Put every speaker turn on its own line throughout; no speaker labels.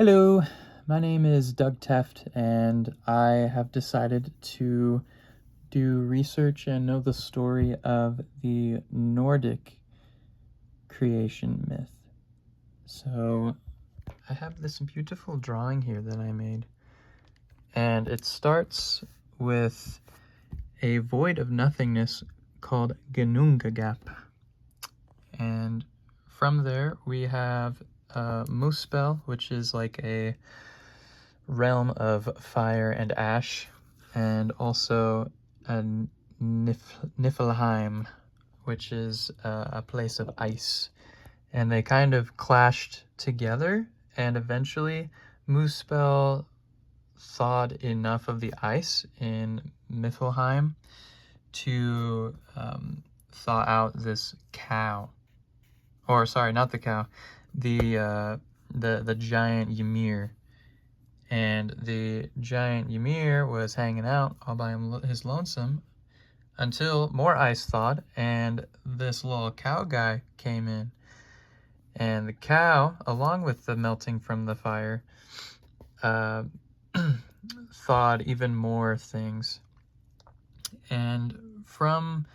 Hello, my name is Doug Teft, and I have decided to do research and know the story of the Nordic creation myth. So, I have this beautiful drawing here that I made, and it starts with a void of nothingness called Ginnungagap. And from there, we have Muspel, which is like a realm of fire and ash, and also a Niflheim, which is a place of ice. And they kind of clashed together, and eventually Muspel thawed enough of the ice in Niflheim to thaw out this cow. Or sorry, not the cow, the giant Ymir. And the giant Ymir was hanging out all by his lonesome until more ice thawed and this little cow guy came in. And the cow, along with the melting from the fire, thawed even more things. And from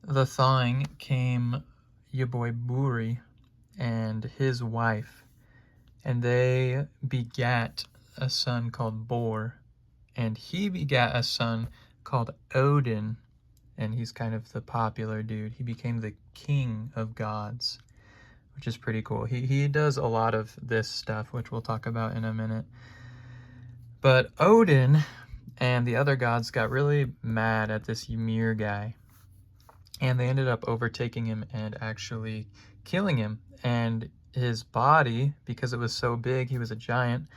the thawing came your boy Buri and his wife. And they begat a son called Bor, and he begat a son called Odin, and he's kind of the popular dude. He became the king of gods, which is pretty cool. He does a lot of this stuff, which we'll talk about in a minute. But Odin and the other gods got really mad at this Ymir guy, and they ended up overtaking him and actually killing him. And his body, because it was so big, he was a giant,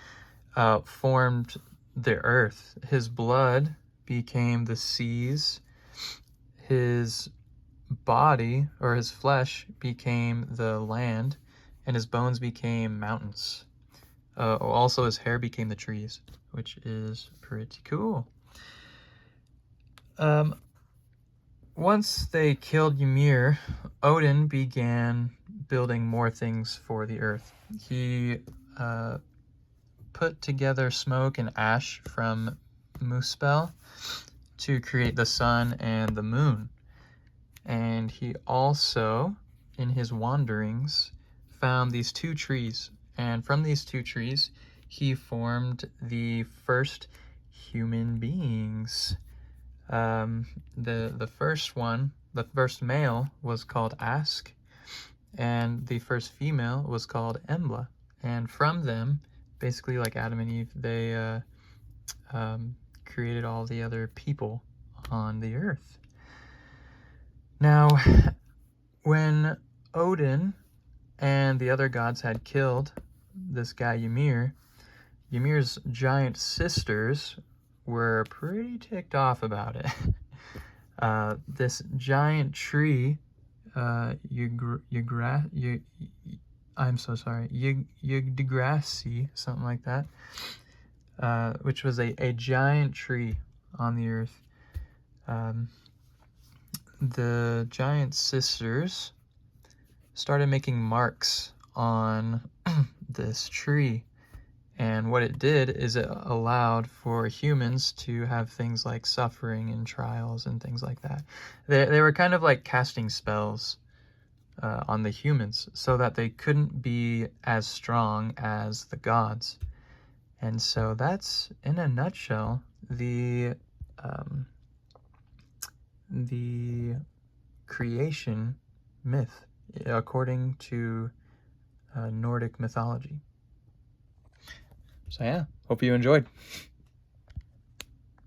formed the earth. His blood became the seas. His body, or his flesh, became the land, and his bones became mountains. Also, his hair became the trees, which is pretty cool. Once they killed Ymir, Odin began building more things for the earth. He put together smoke and ash from Muspel to create the sun and the moon. And he also, in his wanderings, found these two trees. And from these two trees, he formed the first human beings. The first one, the first male, was called Ask, and the first female was called Embla. And from them, basically like Adam and Eve, they created all the other people on the earth. Now, when Odin and the other gods had killed this guy Ymir, Ymir's giant sisters were pretty ticked off about it. This giant tree, I'm so sorry, Yggdrasil, something like that, which was a giant tree on the earth. The giant sisters started making marks on this tree. And what it did is it allowed for humans to have things like suffering and trials and things like that. They were kind of like casting spells on the humans so that they couldn't be as strong as the gods. And so that's, in a nutshell, the creation myth according to Nordic mythology. So yeah, hope you enjoyed.